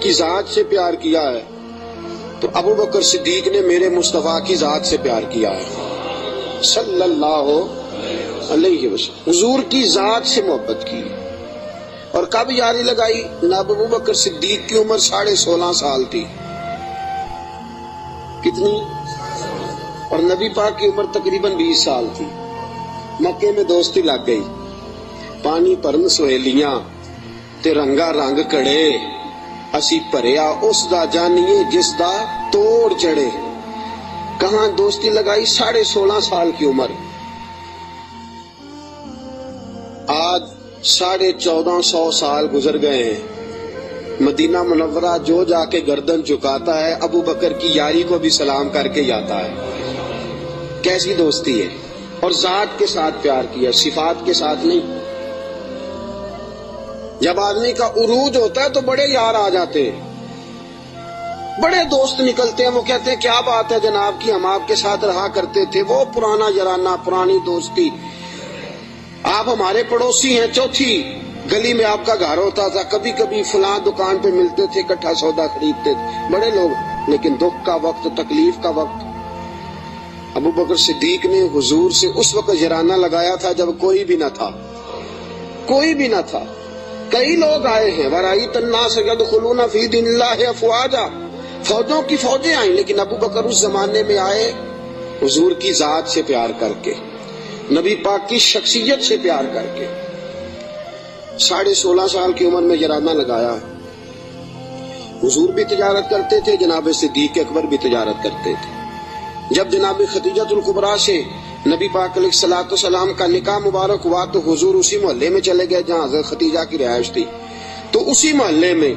کی ذات سے پیار کیا ہے تو ابو بکر صدیق نے میرے مصطفیٰ کی ذات سے پیار کیا ہے صلی اللہ علیہ وسلم. حضور کی ذات سے محبت کی. اور کب یاری لگائی؟ جناب ابو بکر صدیق کی عمر 16.5 سال تھی. کتنی؟ اور نبی پاک کی عمر تقریباً 20 سال تھی. مکے میں دوستی لگ گئی. پانی پرن سہیلیاں تے رنگا رنگ کڑے اسی پریا اس دا جانیے جس دا توڑ چڑھے. کہاں دوستی لگائی؟ 16.5 سال کی عمر. آج 1450 سال گزر گئے ہیں. مدینہ منورہ جو جا کے گردن چکاتا ہے ابو بکر کی یاری کو بھی سلام کر کے جاتا ہے. کیسی دوستی ہے. اور ذات کے ساتھ پیار کیا، صفات کے ساتھ نہیں. جب آدمی کا عروج ہوتا ہے تو بڑے یار آ جاتے ہیں، بڑے دوست نکلتے ہیں. وہ کہتے ہیں کیا بات ہے جناب کی، ہم آپ کے ساتھ رہا کرتے تھے. وہ پرانا یارانہ، پرانی دوستی. آپ ہمارے پڑوسی ہیں، چوتھی گلی میں آپ کا گھر ہوتا تھا. کبھی کبھی فلاں دکان پہ ملتے تھے، اکٹھا سودا خریدتے تھے. بڑے لوگ. لیکن دکھ کا وقت، تکلیف کا وقت، ابو بکر صدیق نے حضور سے اس وقت یارانہ لگایا تھا جب کوئی بھی نہ تھا. کوئی بھی نہ تھا. کئی لوگ آئے ہیں. وَرَأَيْتَ النَّاسَ يَدْخُلُونَ فِي دِينِ اللَّهِ أَفْوَاجًا. فوجوں کی فوجیں آئیں، لیکن ابو بکر اس زمانے میں آئے حضور کی ذات سے پیار کر کے، نبی پاک کی شخصیت سے پیار کر کے. 16.5 سال کی عمر میں یارانہ لگایا. حضور بھی تجارت کرتے تھے، جناب صدیق اکبر بھی تجارت کرتے تھے. جب جناب خدیجہ الکبریٰ سے نبی پاک علیہ الصلوۃ والسلام کا نکاح مبارک ہوا تو حضور اسی محلے میں چلے گئے جہاں حضرت خدیجہ کی رہائش تھی. تو اسی محلے میں،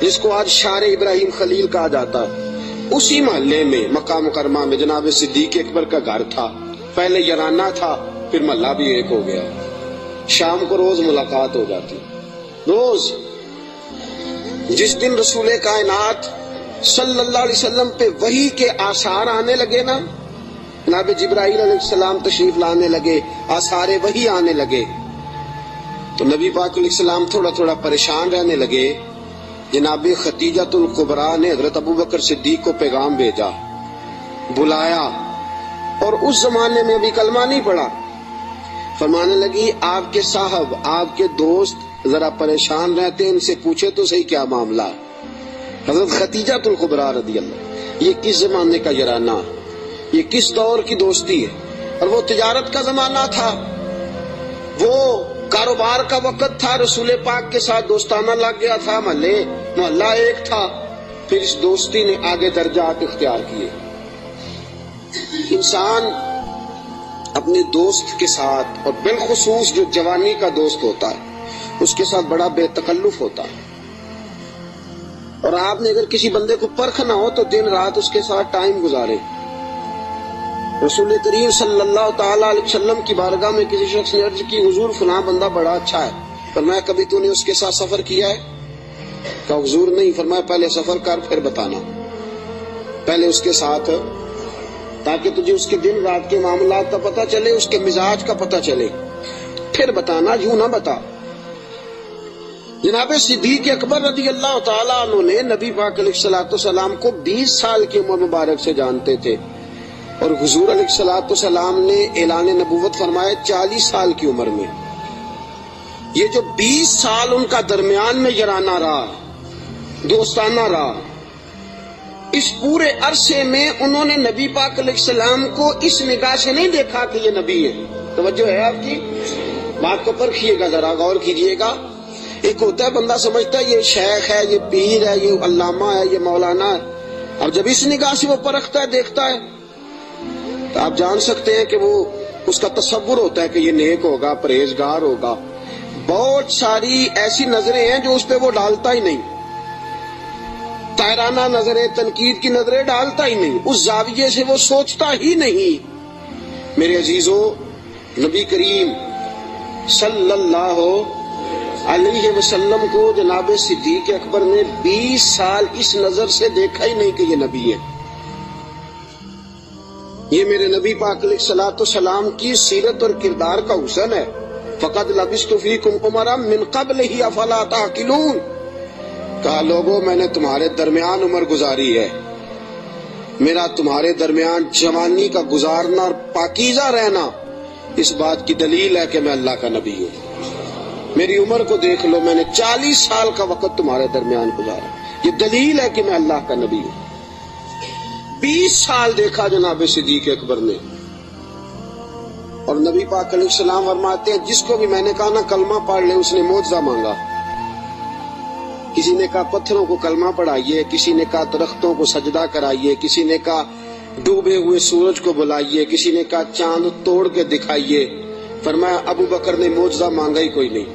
جس کو آج شار ابراہیم خلیل کہا جاتا ہے، اسی محلے میں مکہ مکرمہ میں جناب صدیق اکبر کا گھر تھا. پہلے یارانہ تھا، پھر محلہ بھی ایک ہو گیا. شام کو روز ملاقات ہو جاتی. روز. جس دن رسول کائنات صلی اللہ علیہ وسلم پہ وحی کے آثار آنے لگے نا، جناب جبرائیل علیہ السلام تشریف لانے لگے، آثار وحی آنے لگے، تو نبی پاک علیہ السلام تھوڑا تھوڑا پریشان رہنے لگے. جناب خدیجہ الکبریٰ نے حضرت ابو بکر صدیق کو پیغام بھیجا، بلایا. اور اس زمانے میں ابھی کلمہ نہیں پڑا. فرمانے لگی آپ کے صاحب، آپ کے دوست ذرا پریشان رہتے ہیں، ان سے پوچھے تو صحیح کیا معاملہ. حضرت خدیجہ الکبریٰ رضی اللہ. یہ کس زمانے کا یارانہ، یہ کس دور کی دوستی ہے. اور وہ تجارت کا زمانہ تھا، وہ کاروبار کا وقت تھا. رسول پاک کے ساتھ دوستانہ لگ گیا تھا. محلہ ایک تھا. پھر اس دوستی نے آگے درجات اختیار کیے. انسان اپنے دوست کے ساتھ، اور بالخصوص جو جوانی کا دوست ہوتا ہے، اس کے ساتھ بڑا بے تکلف ہوتا ہے. اور آپ نے اگر کسی بندے کو پرکھ نہ ہو تو دن رات اس کے ساتھ ٹائم گزارے. رسول کریم صلی اللہ تعالی علیہ وسلم کی بارگاہ میں کسی شخص نے عرض کی، حضور فلاں بندہ بڑا اچھا ہے. فرمایا کبھی تو نے اس کے ساتھ سفر کیا ہے؟ کہا حضور نہیں. فرمایا پہلے سفر کر پھر بتانا. پہلے اس کے ساتھ، تاکہ تجھے اس کے دن رات کے معاملات کا پتہ چلے، اس کے مزاج کا پتہ چلے، پھر بتانا، یوں نہ بتا. جناب صدیق اکبر رضی اللہ تعالیٰ عنہ نے نبی پاک علیہ الصلوۃ والسلام کو 20 سال کی عمر مبارک سے جانتے تھے، اور حضور علیہ الصلوۃ والسلام نے اعلان نبوت فرمایا 40 سال کی عمر میں. یہ جو 20 سال ان کا درمیان میں یارانہ رہا، دوستانہ رہا، اس پورے عرصے میں انہوں نے نبی پاک علیہ السلام کو اس نگاہ سے نہیں دیکھا کہ یہ نبی ہے. توجہ ہے آپ کی؟ بات کو پرکھیے گا، ذرا غور کیجیے گا. ایک ہوتا ہے بندہ سمجھتا ہے یہ شیخ ہے، یہ پیر ہے، یہ علامہ ہے، یہ مولانا ہے. اب جب اس نگاہ سے وہ پرکھتا ہے، دیکھتا ہے، تو آپ جان سکتے ہیں کہ وہ، اس کا تصور ہوتا ہے کہ یہ نیک ہوگا، پرہیزگار ہوگا. بہت ساری ایسی نظریں ہیں جو اس پہ وہ ڈالتا ہی نہیں. طاہرانہ نظریں، تنقید کی نظریں ڈالتا ہی نہیں. اس زاویے سے وہ سوچتا ہی نہیں. میرے عزیزو، نبی کریم صلی اللہ علیہ وسلم کو جناب صدیق اکبر نے 20 سال اس نظر سے دیکھا ہی نہیں کہ یہ نبی ہے. یہ میرے نبی پاک علیہ الصلوۃ والسلام کی سیرت اور کردار کا حسن ہے. فقد لبثت فیکم عمرا من قبلہ افلا تعقلون. کہا لوگوں میں نے تمہارے درمیان عمر گزاری ہے، میرا تمہارے درمیان جوانی کا گزارنا اور پاکیزہ رہنا اس بات کی دلیل ہے کہ میں اللہ کا نبی ہوں۔ میری عمر کو دیکھ لو، میں نے 40 سال کا وقت تمہارے درمیان گزارا، یہ دلیل ہے کہ میں اللہ کا نبی ہوں۔ 20 سال دیکھا جناب صدیق اکبر نے، اور نبی پاک علیہ السلام فرماتے ہیں جس کو بھی میں نے کہا نا کلمہ پڑھ لے اس نے معجزہ مانگا۔ کسی نے کہا پتھروں کو کلمہ پڑھائیے، کسی نے کہا درختوں کو سجدہ کرائیے، کسی نے کہا ڈوبے ہوئے سورج کو بلائیے، کسی نے کہا چاند توڑ کے دکھائیے۔ فرمایا ابو بکر نے معجزہ مانگا ہی کوئی نہیں۔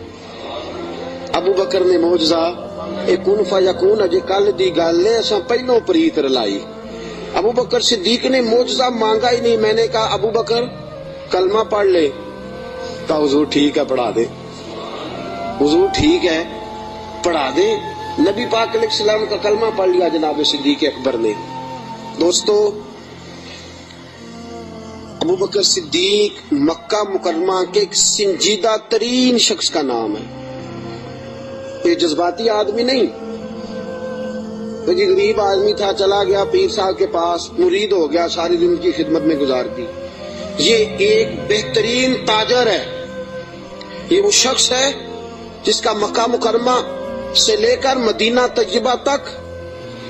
ابو بکر نے معجزہ کن فیکون اجے کل دی گل ہے، اساں پہلوں پریت رلائی۔ ابو بکر صدیق نے معجزہ مانگا ہی نہیں۔ میں نے کہا ابو بکر کلمہ پڑھ لے، کہا حضور ٹھیک ہے پڑھا دے، حضور ٹھیک ہے پڑھا دے۔ نبی پاک علیہ السلام کا کلمہ پڑھ لیا جناب صدیق اکبر نے۔ دوستو ابو بکر صدیق مکہ مکرمہ کے ایک سنجیدہ ترین شخص کا نام ہے۔ یہ جذباتی آدمی نہیں، یہ غریب آدمی تھا، چلا گیا پیر صاحب کے پاس، مرید ہو گیا، ساری زندگی کی خدمت میں گزار دی۔ یہ ایک بہترین تاجر ہے، یہ وہ شخص ہے جس کا مکہ مکرمہ سے لے کر مدینہ طیبہ تک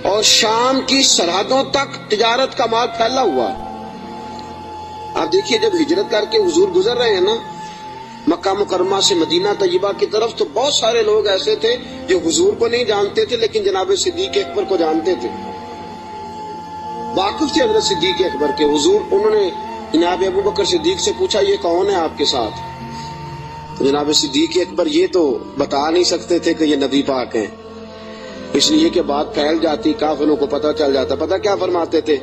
اور شام کی سرحدوں تک تجارت کا مال پھیلا ہوا ہے۔ آپ دیکھیے جب ہجرت کر کے حضور گزر رہے ہیں نا مکہ مکرمہ سے مدینہ طیبہ کی طرف، تو بہت سارے لوگ ایسے تھے جو حضور کو نہیں جانتے تھے لیکن جناب صدیق اکبر کو جانتے تھے، واقف تھے حضرت صدیق اکبر کے۔ حضور انہوں نے جناب ابو بکر صدیق سے پوچھا یہ کون ہے آپ کے ساتھ؟ جناب صدیق اکبر یہ تو بتا نہیں سکتے تھے کہ یہ نبی پاک ہیں، اس لیے کہ بات پھیل جاتی، کافروں کو پتہ چل جاتا۔ پتہ کیا فرماتے تھے؟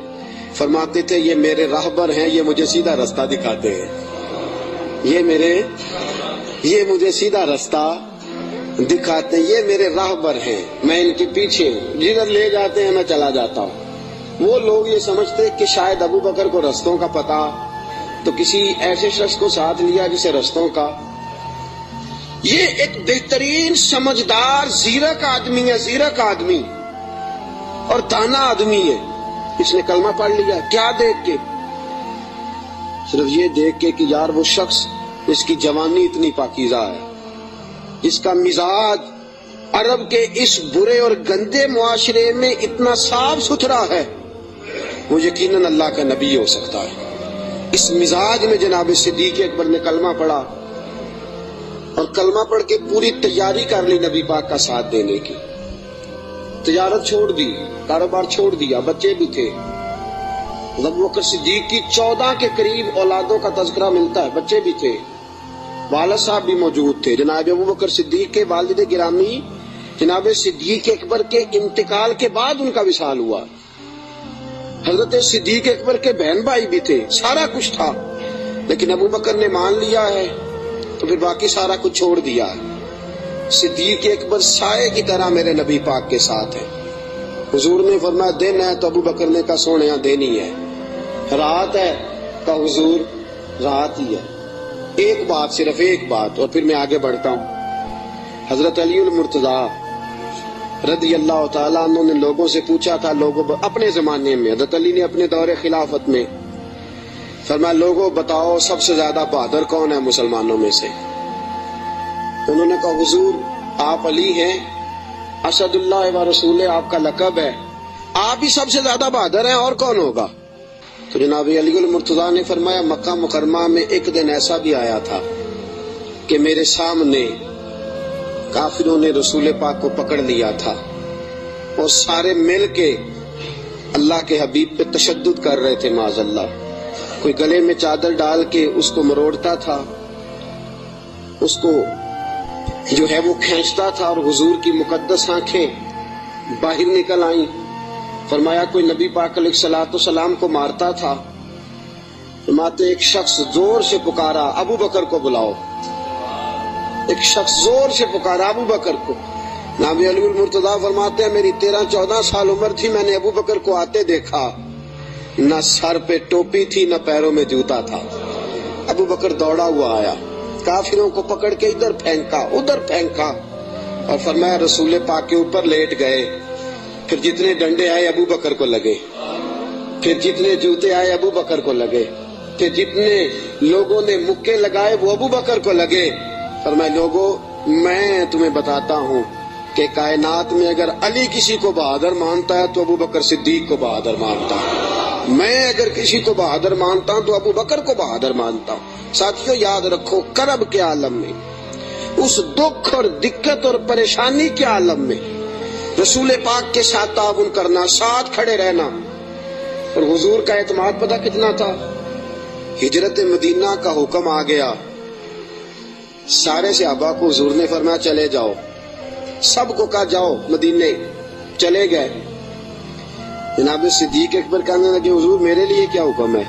فرماتے تھے یہ میرے راہبر ہیں، یہ مجھے سیدھا رستہ دکھاتے ہیں، یہ مجھے سیدھا رستہ دکھاتے ہیں، یہ میرے راہبر ہیں، میں ان کے پیچھے ہوں، جدھر لے جاتے ہیں میں چلا جاتا ہوں۔ وہ لوگ یہ سمجھتے کہ شاید ابو بکر کو رستوں کا پتہ، تو کسی ایسے شخص کو ساتھ لیا جسے رستوں کا۔ یہ ایک بہترین سمجھدار زیرک آدمی ہے، زیرک آدمی اور دانا آدمی ہے۔ اس نے کلمہ پڑھ لیا، کیا دیکھ کے؟ صرف یہ دیکھ کے کہ یار وہ شخص اس کی جوانی اتنی پاکیزہ ہے، اس کا مزاج عرب کے اس برے اور گندے معاشرے میں اتنا صاف ستھرا ہے، وہ یقیناً اللہ کا نبی ہو سکتا ہے۔ اس مزاج میں جناب صدیق اکبر نے کلمہ پڑھا، اور کلمہ پڑھ کے پوری تیاری کر لی نبی پاک کا ساتھ دینے کی۔ تجارت چھوڑ دی، کاروبار چھوڑ دیا، بچے بھی تھے۔ ابو بکر صدیق کی 14 کے قریب اولادوں کا تذکرہ ملتا ہے، بچے بھی تھے، والد صاحب بھی موجود تھے۔ جناب ابو بکر صدیق کے والد گرامی جناب صدیق اکبر کے انتقال کے بعد ان کا وصال ہوا۔ حضرت صدیق اکبر کے بہن بھائی بھی تھے، سارا کچھ تھا، لیکن ابو بکر نے مان لیا ہے تو پھر باقی سارا کچھ چھوڑ دیا ہے۔ صدیق اکبر سائے کی طرح میرے نبی پاک کے ساتھ ہے۔ حضور نے فرمایا دن ہے تو ابو بکر نے کہا سونے دن ہی ہے، رات ہے تو حضور رات ہی ہے۔ ایک بات، صرف ایک بات، اور پھر میں آگے بڑھتا ہوں۔ حضرت علی المرتضیٰ رضی اللہ تعالیٰ عنہ نے لوگوں سے پوچھا تھا، لوگوں اپنے زمانے میں حضرت علی نے اپنے دور خلافت میں فرمایا لوگوں بتاؤ سب سے زیادہ بہادر کون ہے مسلمانوں میں سے؟ انہوں نے کہا حضور آپ علی ہیں، اسد اللہ و رسول آپ کا لقب ہے، آپ ہی سب سے زیادہ بہادر ہیں، اور کون ہوگا؟ تو جناب علی المرتضیٰ نے فرمایا مکہ مکرمہ میں ایک دن ایسا بھی آیا تھا کہ میرے سامنے کافروں نے رسول پاک کو پکڑ لیا تھا اور سارے مل کے اللہ کے حبیب پہ تشدد کر رہے تھے، معاذ اللہ۔ کوئی گلے میں چادر ڈال کے اس کو مروڑتا تھا، اس کو جو ہے وہ کھینچتا تھا، اور حضور کی مقدس آنکھیں باہر نکل آئیں۔ فرمایا کوئی نبی پاک علیہ الصلوۃ والسلام کو مارتا تھا، فرماتے ایک شخص زور سے پکارا ابو بکر کو بلاؤ، ایک شخص زور سے پکارا ابو بکر کو۔ جناب علی المرتضیٰ فرماتے ہیں میری 13-14 سال عمر تھی، میں نے ابو بکر کو آتے دیکھا، نہ سر پہ ٹوپی تھی نہ پیروں میں جوتا تھا۔ ابو بکر دوڑا ہوا آیا، کافروں کو پکڑ کے ادھر پھینکا ادھر پھینکا، اور فرمایا رسول پاک کے اوپر لیٹ گئے. پھر جتنے ڈنڈے آئے ابو بکر کو لگے, پھر جتنے جوتے آئے ابو بکر کو لگے, پھر جتنے لوگوں نے مکے لگائے وہ ابو بکر کو لگے. فرمایا لوگوں میں تمہیں بتاتا ہوں کہ کائنات میں اگر علی کسی کو بہادر مانتا ہے تو ابو بکر صدیق کو بہادر مانتا ہے. میں اگر کسی کو بہادر مانتا ہوں تو ابو بکر کو بہادر مانتا ہوں. ساتھیوں یاد رکھو, کرب کے عالم میں, اس دکھ اور دقت اور پریشانی کے عالم میں رسول پاک کے ساتھ تعاون کرنا, ساتھ کھڑے رہنا. اور حضور کا اعتماد پتہ کتنا تھا. ہجرت مدینہ کا حکم آ گیا, سارے صحابہ کو حضور نے فرمایا چلے جاؤ, سب کو کہا جاؤ مدینے. چلے گئے. جناب صدیق اکبر کہنے لگے حضور میرے لیے کیا حکم ہے.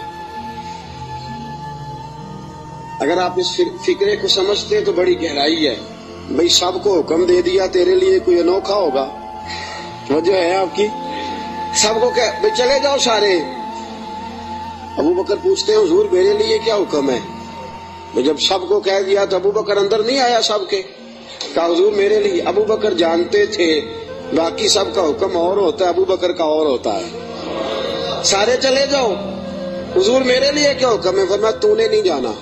اگر آپ اس فکرے کو سمجھتے تو بڑی گہرائی ہے. بھئی سب کو حکم دے دیا, تیرے لیے کوئی انوکھا ہوگا. وہ جو ہے آپ کی سب کو کہ بھئی چلے جاؤ سارے. ابو بکر پوچھتے ہیں حضور میرے لیے کیا حکم ہے. جب سب کو کہہ دیا تو ابو بکر اندر نہیں آیا سب کے, کہا حضور میرے لیے. ابو بکر جانتے تھے باقی سب کا حکم اور ہوتا ہے, ابو بکر کا اور ہوتا ہے. سارے چلے جاؤ, حضور میرے لیے کیا حکم ہے. فرمایا تو نے نہیں جانا,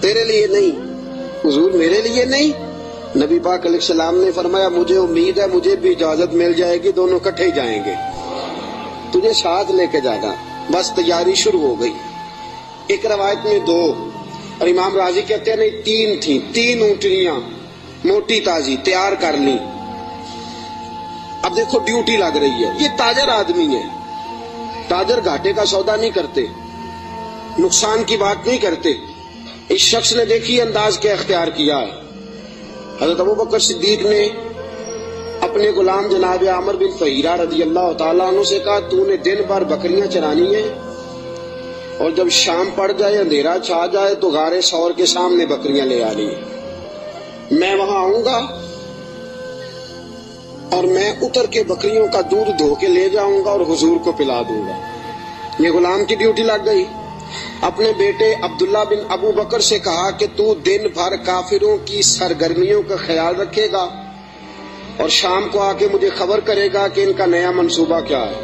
تیرے لیے نہیں. حضور میرے لیے نہیں. نبی پاک علیہ السلام نے فرمایا مجھے امید ہے مجھے بھی اجازت مل جائے گی, دونوں کٹھے ہی جائیں گے, تجھے ساتھ لے کے جانا. بس تیاری شروع ہو گئی. ایک روایت میں 2 اور امام راضی کہتے ہیں نہیں 3 تھیں, 3 اونٹنیاں موٹی تازی تیار کر لی. اب دیکھو ڈیوٹی لگ رہی ہے. یہ تاجر آدمی ہے, تاجر گھاٹے کا سودا نہیں کرتے, نقصان کی بات نہیں کرتے. اس شخص نے دیکھی انداز کیا اختیار کیا ہے. حضرت ابو بکر صدیق نے اپنے غلام جناب عامر بن فہیرہ رضی اللہ تعالیٰ عنہ سے کہا تو نے دن بھر بکریاں چرانی ہیں اور جب شام پڑ جائے اندھیرا چھا جائے تو غار ثور کے سامنے بکریاں لے آنی ہیں. میں وہاں آؤں گا اور میں اتر کے بکریوں کا دودھ دھو کے لے جاؤں گا اور حضور کو پلا دوں گا. یہ غلام کی ڈیوٹی لگ گئی. اپنے بیٹے عبداللہ بن ابو بکر سے کہا کہ تو دن بھر کافروں کی سرگرمیوں کا خیال رکھے گا اور شام کو آ کے مجھے خبر کرے گا کہ ان کا نیا منصوبہ کیا ہے.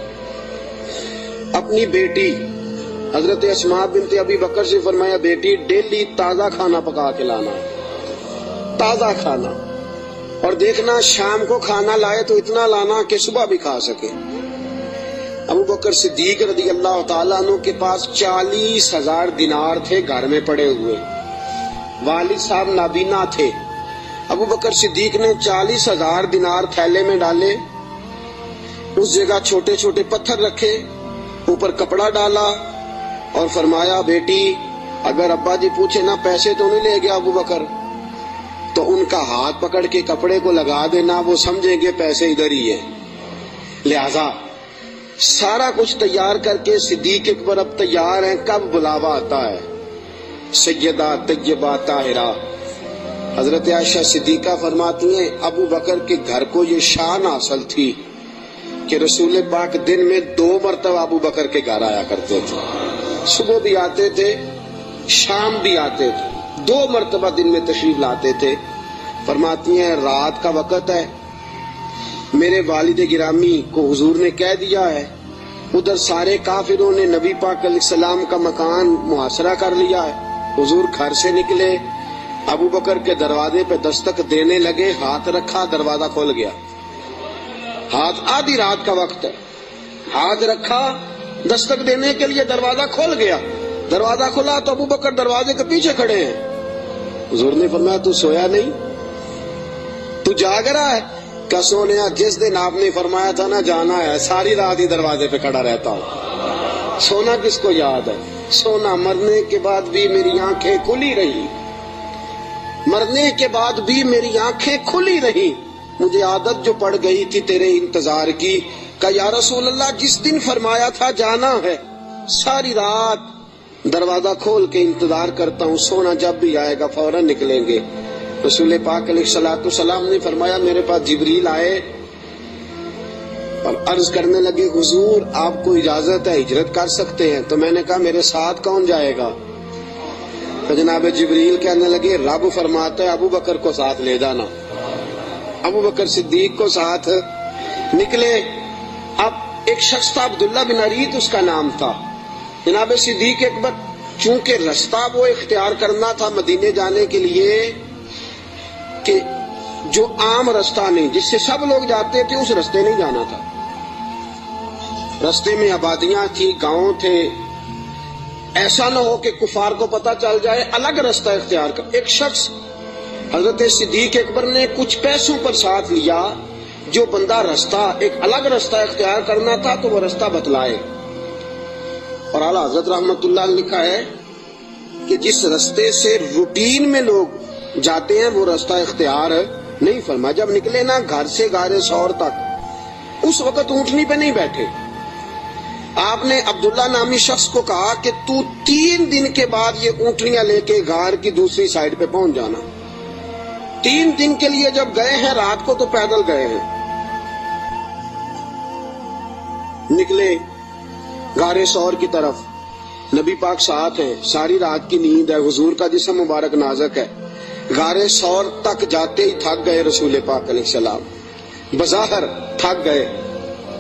اپنی بیٹی حضرت اسماء بنت ابی بکر سے فرمایا بیٹی ڈیلی تازہ کھانا پکا کے لانا, تازہ کھانا, اور دیکھنا شام کو کھانا لائے تو اتنا لانا کہ صبح بھی کھا سکے. ابو بکر صدیق رضی اللہ تعالیٰ عنہ کے پاس 40,000 دینار تھے گھر میں پڑے ہوئے. والد صاحب نابینا تھے. ابو بکر صدیق نے 40,000 دینار تھیلے میں ڈالے, اس جگہ چھوٹے چھوٹے پتھر رکھے, اوپر کپڑا ڈالا اور فرمایا بیٹی اگر ابا جی پوچھے نا پیسے تو نہیں لے گیا ابو بکر, تو ان کا ہاتھ پکڑ کے کپڑے کو لگا دینا, وہ سمجھیں گے پیسے ادھر ہی ہے. لہذا سارا کچھ تیار کر کے صدیق اکبر اب تیار ہیں, کب بلاوا آتا ہے. سیدہ طیبہ طاہرہ حضرت عائشہ صدیقہ فرماتی ہیں ابو بکر کے گھر کو یہ شان حاصل تھی کہ رسول پاک دن میں 2 مرتبہ ابو بکر کے گھر آیا کرتے تھے. صبح بھی آتے تھے, شام بھی آتے تھے, 2 مرتبہ دن میں تشریف لاتے تھے. فرماتی ہیں رات کا وقت ہے, میرے والد گرامی کو حضور نے کہہ دیا ہے, ادھر سارے کافروں نے نبی پاک علیہ السلام کا مکان محاصرہ کر لیا ہے. حضور گھر سے نکلے, ابو بکر کے دروازے پہ دستک دینے لگے, ہاتھ رکھا دروازہ کھول گیا. ہاتھ آدھی رات کا وقت ہے, ہاتھ رکھا دستک دینے کے لیے دروازہ کھول گیا. دروازہ کھلا تو ابو بکر دروازے کے پیچھے کھڑے ہیں. حضور نے فرمایا تو سویا نہیں, تو جاگ رہا ہے. کہ سونیا جس دن آپ نے فرمایا تھا نا جانا ہے ساری رات ہی دروازے پہ کھڑا رہتا ہوں. سونا کس کو یاد ہے. سونا مرنے کے بعد بھی میری آنکھیں کھلی رہی, مرنے کے بعد بھی میری آنکھیں کھلی رہی. مجھے عادت جو پڑ گئی تھی تیرے انتظار کی, کہ یا رسول اللہ جس دن فرمایا تھا جانا ہے ساری رات دروازہ کھول کے انتظار کرتا ہوں, سونا جب بھی آئے گا فوراً نکلیں گے. رسول پاک علیہ السلام نے فرمایا میرے پاس جبریل آئے اور عرض کرنے لگے حضور آپ کو اجازت ہے ہجرت کر سکتے ہیں. تو میں نے کہا میرے ساتھ کون جائے گا. تو جناب جبریل کہنے لگے رب فرماتا ہے ابو بکر کو ساتھ لے جانا. ابو بکر صدیق کو ساتھ نکلے. اب ایک شخص تھا عبداللہ بن عریت اس کا نام تھا. جناب صدیق اکبر چونکہ رستہ وہ اختیار کرنا تھا مدینے جانے کے لیے کہ جو عام رستہ نہیں جس سے سب لوگ جاتے تھے اس رستے نہیں جانا تھا. رستے میں آبادیاں تھی، گاؤں تھے، ایسا نہ ہو کہ کفار کو پتہ چل جائے، الگ رستہ اختیار کر. ایک شخص حضرت صدیق اکبر نے کچھ پیسوں پر ساتھ لیا، جو بندہ رستہ ایک الگ رستہ اختیار کرنا تھا تو وہ رستہ بتلائے. اور اعلیٰ حضرت رحمت اللہ نے لکھا ہے کہ جس رستے سے روٹین میں لوگ جاتے ہیں وہ رستہ اختیار نہیں فرما. جب نکلے نا گھر سے غار ثور تک، اس وقت اونٹنی پہ نہیں بیٹھے. آپ نے عبداللہ نامی شخص کو کہا کہ تو 3 دن کے بعد یہ اونٹنیاں لے کے غار کی دوسری سائڈ پہ پہنچ جانا. 3 دن کے لیے جب گئے ہیں، رات کو تو پیدل گئے ہیں. نکلے غار ثور کی طرف، نبی پاک ساتھ ہیں، ساری رات کی نیند ہے، حضور کا جسم مبارک نازک ہے. غار ثور تک جاتے ہی تھک گئے رسول پاک علیہ السلام، بظاہر تھک گئے.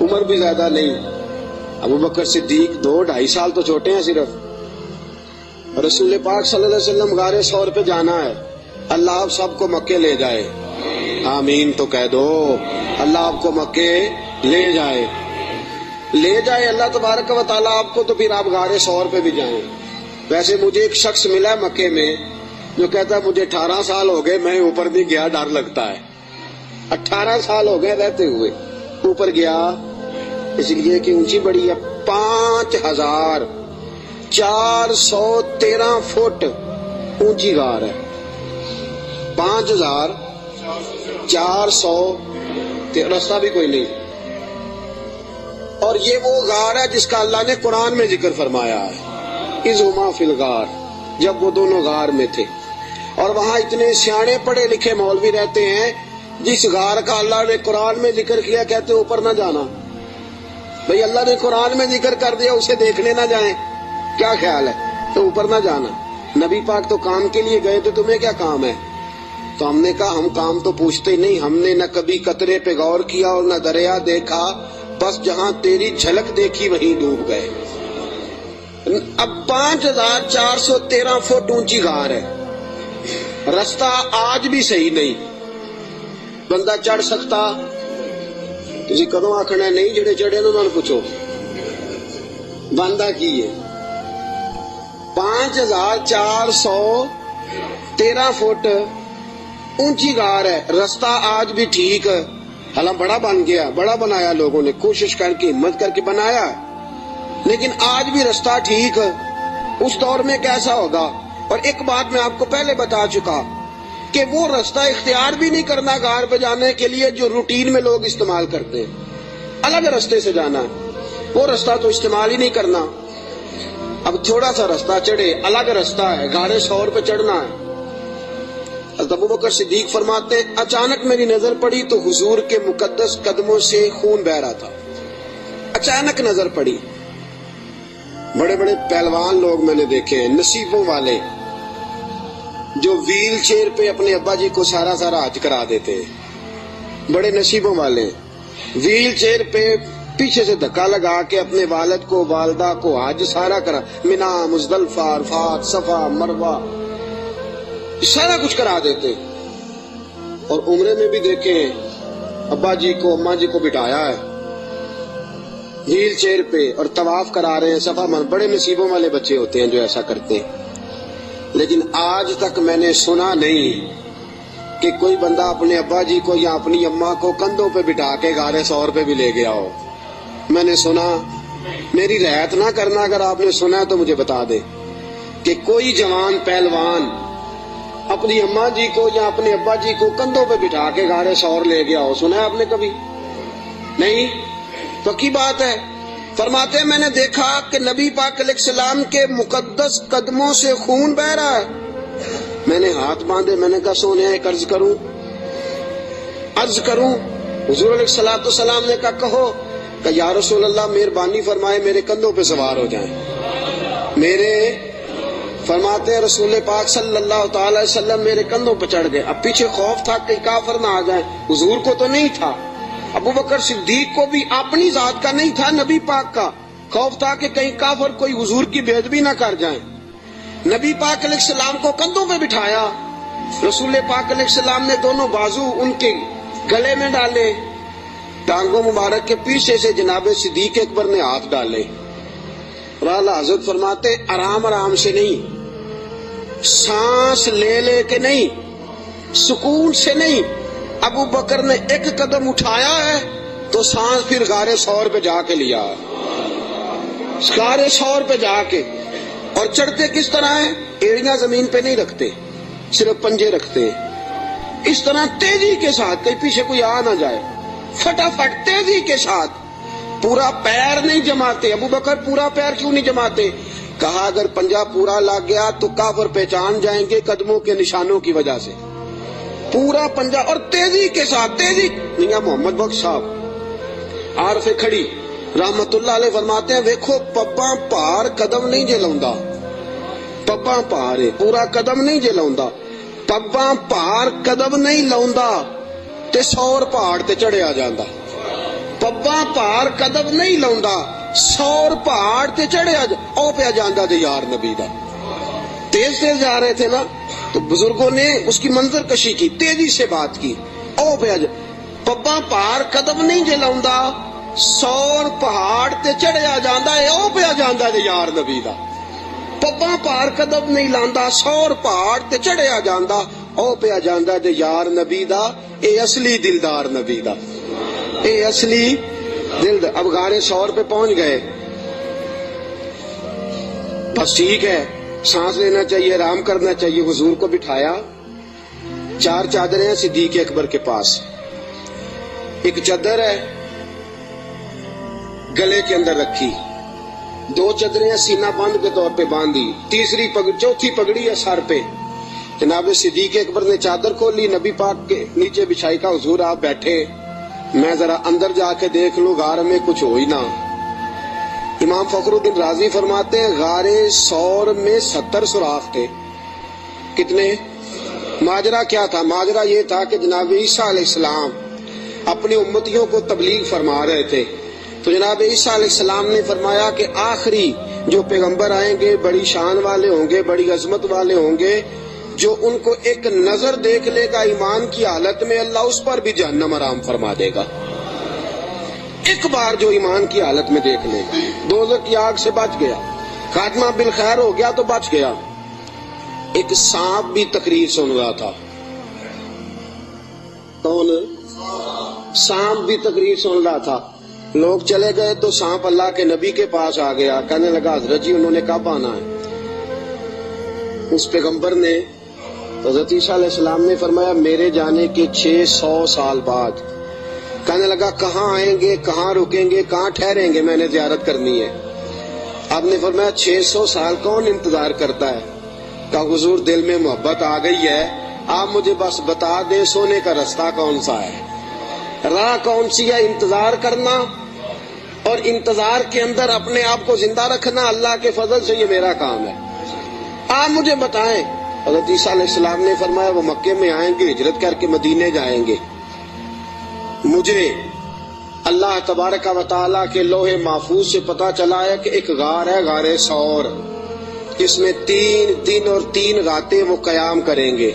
عمر بھی زیادہ نہیں، ابو بکر صدیق 2-2.5 سال تو چھوٹے ہیں صرف. رسول پاک صلی اللہ علیہ وسلم غار ثور پہ جانا ہے، اللہ آپ سب کو مکے لے جائے. آمین تو کہہ دو. اللہ آپ کو مکے لے جائے، لے جائے اللہ تبارک و تعالیٰ آپ کو، تو پھر آپ غار ثور پہ بھی جائیں. ویسے مجھے ایک شخص ملا ہے مکے میں جو کہتا ہے مجھے 18 سال ہو گئے میں اوپر نہیں گیا، ڈر لگتا ہے. 18 سال ہو گئے رہتے ہوئے اوپر گیا، اس لیے کہ اونچی بڑی ہے. 5413 فٹ اونچی غار ہے. 5400 رستہ بھی کوئی نہیں. اور یہ وہ غار ہے جس کا اللہ نے قرآن میں ذکر فرمایا ہے، اذ ہما فی الغار، جب وہ دونوں غار میں تھے. اور وہاں اتنے سیانے پڑھے لکھے مولوی رہتے ہیں، جس غار کا اللہ نے قرآن میں ذکر کیا کہتے اوپر نہ جانا. بھئی اللہ نے قرآن میں ذکر کر دیا، اسے دیکھنے نہ جائیں، کیا خیال ہے؟ تو اوپر نہ جانا. نبی پاک تو کام کے لیے گئے، تو تمہیں کیا کام ہے؟ تو ہم نے کہا ہم کام تو پوچھتے ہی نہیں، ہم نے نہ کبھی قطرے پہ غور کیا اور نہ دریا دیکھا، بس جہاں تیری جھلک دیکھی وہیں ڈوب گئے. اب 5413 فٹ اونچی غار ہے، رستہ آج بھی صحیح نہیں. بندہ چڑھ سکتا؟ تسی کدوں آکھنا نہیں، جڑے چڑھے انہوں نے پوچھو بندہ کی ہے. 5413 فٹ اونچی غار ہے، رستہ آج بھی ٹھیک، حالانکہ بڑا بن گیا، بڑا بنایا لوگوں نے، کوشش کر کے ہمت کر کے بنایا، لیکن آج بھی رستہ ٹھیک. اس دور میں کیسا ہوگا؟ اور ایک بات میں آپ کو پہلے بتا چکا کہ وہ رستہ اختیار بھی نہیں کرنا غار پہ جانے کے لیے جو روٹین میں لوگ استعمال کرتے ہیں. الگ رستے سے جانا ہے، وہ رستہ تو استعمال ہی نہیں کرنا. اب تھوڑا سا رستہ چڑھے، الگ رستہ ہے، غار ثور پہ چڑھنا ہے. حضرت ابو بکر صدیق فرماتے ہیں اچانک میری نظر پڑی تو حضور کے مقدس قدموں سے خون بہ رہا تھا. اچانک نظر پڑی. بڑے بڑے پہلوان لوگ میں نے دیکھے ہیں، نصیبوں والے، جو ویل چیئر پہ اپنے ابا جی کو سارا حج کرا دیتے ہیں. بڑے نصیبوں والے ویل چیئر پہ پیچھے سے دھکا لگا کے اپنے والد کو والدہ کو حج سارا کرا، منا، مزدلفہ، عرفات، صفا، مروہ، سارا کچھ کرا دیتے. اور عمرے میں بھی دیکھیں ابا جی کو اماں جی کو بٹھایا ہے ویل چیئر پہ اور طواف کرا رہے ہیں صفا مروہ. بڑے نصیبوں والے بچے ہوتے ہیں جو ایسا کرتے ہیں. لیکن آج تک میں نے سنا نہیں کہ کوئی بندہ اپنے ابا جی کو یا اپنی اماں کو کندھوں پہ بٹھا کے غار ثور پہ بھی لے گیا ہو. میں نے سنا، میری رعایت نہ کرنا اگر آپ نے سنا تو مجھے بتا دے کہ کوئی جوان پہلوان اپنی اماں جی کو یا اپنے ابا جی کو کندھوں پہ بٹھا کے غار ثور لے گیا ہو. سنا ہے آپ نے کبھی؟ نہیں. پکی بات ہے. فرماتے ہیں میں نے دیکھا کہ نبی پاک علیہ السلام کے مقدس قدموں سے خون بہ رہا ہے. میں نے ہاتھ باندھے، میں نے کہا سونے ایک عرض کروں. حضور علیہ الصلوۃ والسلام نے کہا کہو. کہ یا رسول اللہ مہربانی فرمائے میرے کندھوں پہ سوار ہو جائیں. میرے فرماتے ہیں رسول پاک صلی اللہ تعالی علیہ وسلم میرے کندھوں پہ چڑھ گئے. اب پیچھے خوف تھا کہ کافر نہ آ جائیں. حضور کو تو نہیں تھا, ابو بکر صدیق کو بھی اپنی ذات کا نہیں تھا, نبی پاک کا خوف تھا کہ کہیں کافر کوئی حضور کی بے ادبی نہ کر جائیں. نبی پاک علیہ السلام کو کندھوں پہ بٹھایا. رسول پاک علیہ السلام نے دونوں بازو ان کے گلے میں ڈالے, ٹانگوں مبارک کے پیچھے سے جناب صدیق اکبر نے ہاتھ ڈالے. اور اعلیٰ حضرت فرماتے آرام آرام سے نہیں, سانس لے لے کے نہیں, سکون سے نہیں. ابو بکر نے ایک قدم اٹھایا ہے تو سانس پھر غار ثور پہ جا کے لیا, غار ثور پہ جا کے. اور چڑھتے کس طرح ہیں؟ ایڑیاں زمین پہ نہیں رکھتے, صرف پنجے رکھتے ہیں. اس طرح تیزی کے ساتھ, کہیں پیچھے کوئی آ نہ جائے, فٹافٹ تیزی کے ساتھ. پورا پیر نہیں جماتے. ابو بکر پورا پیر کیوں نہیں جماتے؟ کہا اگر پنجہ پورا لگ گیا تو کافر پہچان جائیں گے قدموں کے نشانوں کی وجہ سے. پورا پنجہ اور تیزی کے ساتھ, تیزی. میاں محمد بخش صاحب عارف کھڑی رحمت اللہ علیہ فرماتے ہیں ویکھو پباں پار قدم نہیں جے لاؤندا, پباں پار ہے پورا قدم نہیں جے لاؤندا, پباں پار قدم نہیں لاؤندا تے سور پہاڑ تے چڑھیا جاندا. پباں پار قدم نہیں لاؤندا, سور پہاڑ تے چڑھیا او پہ جاندا تے یار نبی دا. تیز تیز جا رہے تھے نا تو بزرگوں نے اس کی منظر کشی کی, تیزی سے بات کی. او پہ پباں پار قدم نہیں جے لاؤندا, سور پہاڑ تے چڑھیا جاندا اے او پہ جاندا تے یار نبی دا. پباں پار قدم نہیں لاندا, سور پہاڑ تے چڑھیا جاندا او پہ جاندا تے یار نبی دا. اے اصلی دلدار نبی دا, اے اصلی دلدار. اب غار ثور پہ پہنچ گئے, بس ٹھیک ہے, سانس لینا چاہیے, آرام کرنا چاہیے. حضور کو بٹھایا, 4 چادریں ہیں صدیق اکبر کے پاس. ایک چادر ہے گلے کے اندر رکھی, 2 چادریں سینہ بند کے طور پہ باندھی, چوتھی پگڑی ہے سر پہ. جناب صدیق اکبر نے چادر کھولی, نبی پاک کے نیچے بچھائی. کا حضور آپ بیٹھے, میں ذرا اندر جا کے دیکھ لوں غار میں کچھ ہو ہی نہ. امام فخر الدین رازی فرماتے ہیں غار ثور میں 70 سوراخ تھے. کتنے؟ ماجرا کیا تھا؟ ماجرا یہ تھا کہ جناب عیسیٰ علیہ السلام اپنے امتیوں کو تبلیغ فرما رہے تھے. تو جناب عیسیٰ علیہ السلام نے فرمایا کہ آخری جو پیغمبر آئیں گے بڑی شان والے ہوں گے, بڑی عظمت والے ہوں گے, جو ان کو ایک نظر دیکھ لے گا ایمان کی حالت میں, اللہ اس پر بھی جہنم حرام فرما دے گا. ایک بار جو ایمان کی حالت میں دیکھ لے گا, دوزخ کی آگ سے بچ گیا, خاتمہ بالخیر ہو گیا تو بچ گیا. ایک سانپ بھی تقریر سن رہا تھا. کون؟ سانپ بھی تقریر سن رہا تھا. لوگ چلے گئے تو سانپ اللہ کے نبی کے پاس آ گیا, کہنے لگا حضرت جی انہوں نے کب آنا ہے؟ اس پیغمبر نے, حضرت عیسیٰ علیہ السلام نے فرمایا میرے جانے کے 600 سال بعد. کہنے لگا کہاں آئیں گے, کہاں رکیں گے, کہاں ٹھہریں گے, میں نے زیارت کرنی ہے. آپ نے فرمایا 600 سال کون انتظار کرتا ہے؟ کہا حضور دل میں محبت آ گئی ہے, آپ مجھے بس بتا دیں سونے کا رستہ کون سا ہے, راہ کون سی ہے. انتظار کرنا اور انتظار کے اندر اپنے آپ کو زندہ رکھنا اللہ کے فضل سے یہ میرا کام ہے, آپ مجھے بتائیں. حضرت عیسیٰ علیہ السلام نے فرمایا وہ مکے میں آئیں گے, ہجرت کر کے مدینے جائیں گے. مجھے اللہ تبارک و تعالیٰ کے لوح محفوظ سے پتا چلا ہے کہ ایک غار ہے, غار ثور, جس میں 3 دن اور 3 راتیں وہ قیام کریں گے.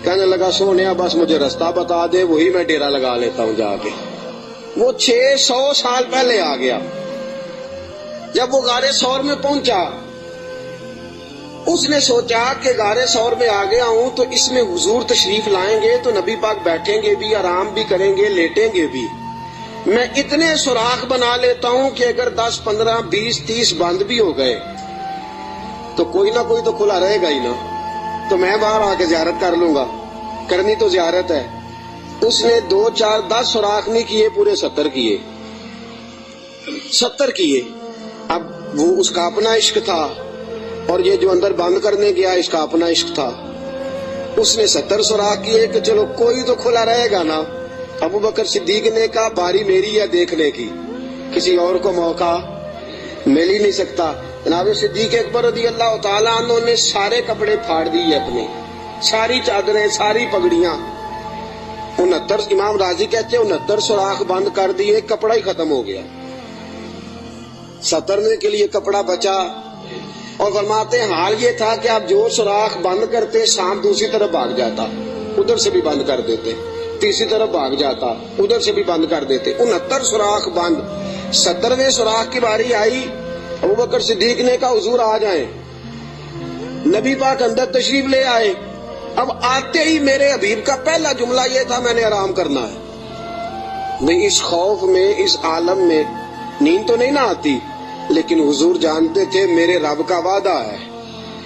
کہنے لگا سونیا بس مجھے رستہ بتا دے, وہی میں ڈیرا لگا لیتا ہوں جا کے. وہ 600 سال پہلے آ گیا. جب وہ غار ثور میں پہنچا, اس نے سوچا کہ غار ثور میں آ گیا ہوں تو اس میں حضور تشریف لائیں گے تو نبی پاک بیٹھیں گے بھی, آرام بھی کریں گے, لیٹیں گے بھی. میں اتنے سوراخ بنا لیتا ہوں کہ اگر 10 15 20 30 بند بھی ہو گئے تو کوئی نہ کوئی تو کھلا رہے گا ہی نا, تو میں باہر آ کے زیارت کر لوں گا, کرنی تو زیارت ہے. اس نے 2 4 10 سوراخ نہیں کیے, پورے 70 کیے, 70 کیے. اب وہ اس کا اپنا عشق تھا اور یہ جو اندر بند کرنے گیا اس کا اپنا عشق تھا. اس نے 70 سوراخ کیے کہ چلو کوئی تو کھلا رہے گا نا. ابو بکر صدیق نے کہا باری میری ہے دیکھنے کی, کسی اور کو موقع مل ہی نہیں سکتا. جناب صدیق اکبر رضی اللہ تعالیٰ عنہ نے سارے کپڑے پھاڑ دیے اپنے، ساری چادریں، ساری پگڑیاں، 69 امام راضی کہتے ہیں 69 سوراخ بند کر دیے، کپڑا ہی ختم ہو گیا، 70 کے لیے کپڑا بچا۔ اور فرماتے ہیں حال یہ تھا کہ آپ جو سوراخ بند کرتے سانپ دوسری طرف بھاگ جاتا، ادھر سے بھی بند کر دیتے، تیسری طرف بھاگ جاتا، ادھر سے بھی بند کر دیتے، 69 سوراخ بند۔ 70ویں سوراخ کی باری آئی، ابوبکر صدیق نے کہا حضور آ جائیں، نبی پاک اندر تشریف لے آئے۔ اب آتے ہی میرے حبیب کا پہلا جملہ یہ تھا میں نے آرام کرنا ہے۔ میں اس خوف میں، اس عالم میں نیند تو نہیں نہ آتی، لیکن حضور جانتے تھے میرے رب کا وعدہ ہے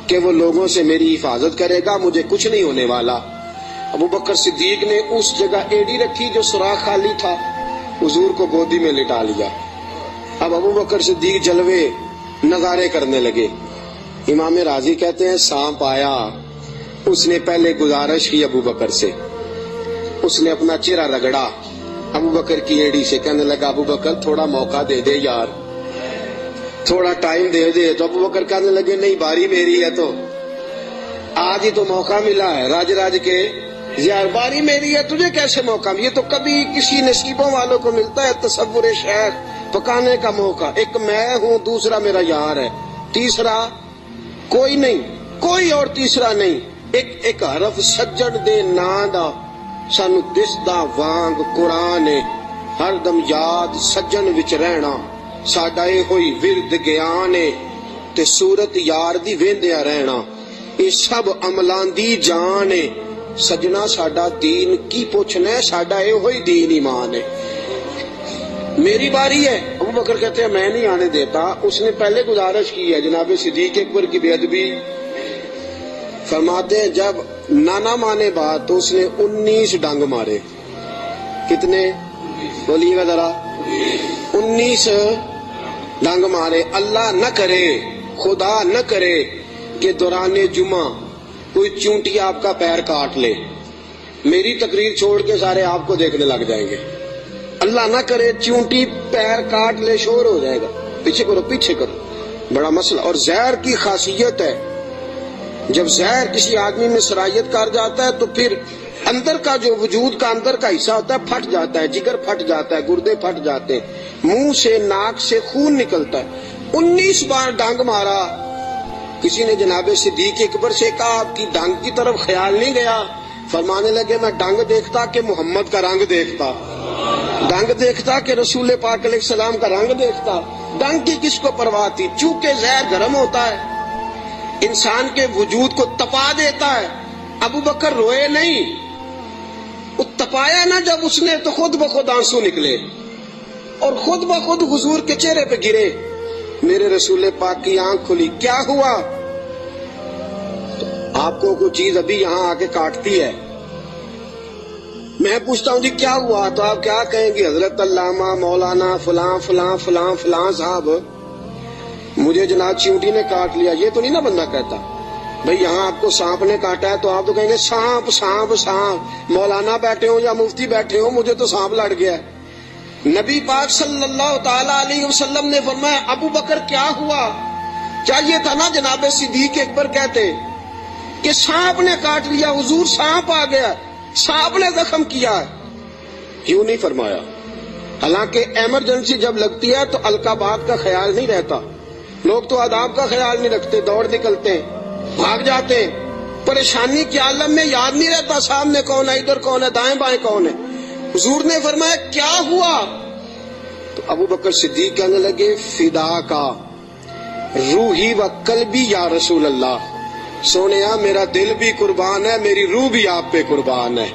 کہ وہ لوگوں سے میری حفاظت کرے گا، مجھے کچھ نہیں ہونے والا۔ ابوبکر صدیق نے اس جگہ ایڑی رکھی جو سوراخ خالی تھا، حضور کو گودی میں لٹا لیا۔ اب ابوبکر صدیق جلوے نظارے کرنے لگے۔ امام راضی کہتے ہیں سانپ آیا، اس نے پہلے گزارش کی ابوبکر سے، اس نے اپنا چہرہ رگڑا ابوبکر کی ایڑی سے، کہنے لگا ابوبکر تھوڑا موقع دے دے یار، تھوڑا ٹائم دے دے۔ تو ابوبکر کہنے لگے نہیں باری میری ہے، تو آج ہی تو موقع ملا ہے، راج کے یار باری میری ہے، تجھے کیسے موقع؟ یہ تو کبھی کسی نصیبوں والوں کو ملتا ہے تصور شیخ پکانے کا موقع۔ ایک میں ہوں، دوسرا میرا یار ہے، تیسرا کوئی نہیں، کوئی اور تیسرا نہیں۔ ایک حرف سجن دے نا دا سانو دسدا وانگ قرآن، ہر دم یاد سجن وچ رہنا ساڈا اے ہوئی ورد گیان، تے صورت یار دی ویندیا رہنا اے سب عملاں دی جان۔ سجنا ساڈا دین کی پوچھنا ہے، ساڈا اے ہوئی دین ایمان ہے۔ میری باری ہے، ابوبکر کہتے ہیں میں نہیں آنے دیتا۔ اس نے پہلے گزارش کی ہے، جناب صدیق اکبر کی بے ادبی۔ فرماتے ہیں جب نانا مانے بات تو اس نے 19 ڈنگ مارے۔ کتنے بولیے گا ذرا؟ 19 ڈنگ مارے۔ اللہ نہ کرے، خدا نہ کرے کہ دوران جمعہ کوئی چونٹی آپ کا پیر کاٹ لے، میری تقریر چھوڑ کے سارے آپ کو دیکھنے لگ جائیں گے۔ اللہ نہ کرے چونٹی پیر کاٹ لے، شور ہو جائے گا، پیچھے کرو پیچھے کرو، بڑا مسئلہ۔ اور زہر کی خاصیت ہے، جب زہر کسی آدمی میں سرایت کر جاتا ہے تو پھر اندر کا جو وجود کا اندر کا حصہ ہوتا ہے پھٹ جاتا ہے، جگر پھٹ جاتا ہے، گردے پھٹ جاتے ہیں، منہ سے ناک سے خون نکلتا ہے۔ 19 بار ڈانگ مارا۔ کسی نے جناب صدیق اکبر سے کہا آپ کی ڈانگ کی طرف خیال نہیں گیا؟ فرمانے لگے میں ڈانگ دیکھتا کہ محمد کا رنگ دیکھتا، ڈانگ دیکھتا کہ رسول پاک علیہ السلام کا رنگ دیکھتا۔ ڈانگ کی کس کو پرواہ تھی؟ چونکہ زہر گرم ہوتا ہے، انسان کے وجود کو تپا دیتا ہے۔ ابو بکر روئے نہیں، وہ تپایا نہ جب اس نے تو خود بخود آنسو نکلے اور خود بخود حضور کے چہرے پہ گرے۔ میرے رسول پاک کی آنکھ کھلی، کیا ہوا؟ تو آپ کو کوئی چیز ابھی یہاں آ کے کاٹتی ہے، میں پوچھتا ہوں جی کیا ہوا تو آپ کیا کہیں گے؟ حضرت علامہ مولانا فلاں فلاں فلاں فلاں صاحب مجھے جناب چیونٹی نے کاٹ لیا، یہ تو نہیں نا بندہ کہتا۔ بھئی یہاں آپ کو سانپ نے کاٹا ہے تو آپ تو کہیں گے سانپ سانپ سانپ، مولانا بیٹھے ہوں یا مفتی بیٹھے ہوں مجھے تو سانپ لڑ گیا ہے۔ نبی پاک صلی اللہ تعالی علیہ وسلم نے فرمایا ابو بکر کیا ہوا؟ چاہیے تھا نا جناب صدیق اکبر کہتے کہ سانپ نے کاٹ لیا، حضور سانپ آ گیا، سانپ نے زخم کیا ہے، کیوں نہیں فرمایا؟ حالانکہ ایمرجنسی جب لگتی ہے تو القابات کا خیال نہیں رہتا، لوگ تو آداب کا خیال نہیں رکھتے، دوڑ نکلتے ہیں، بھاگ جاتے ہیں، پریشانی کے عالم میں یاد نہیں رہتا سامنے کون ہے، ادھر کون ہے، دائیں بائیں کون ہے۔ حضور نے فرمایا کیا ہوا؟ تو ابو بکر صدیق کہنے لگے فدا کا روحی و قلبی یا رسول اللہ، سونیا میرا دل بھی قربان ہے، میری روح بھی آپ پہ قربان ہے۔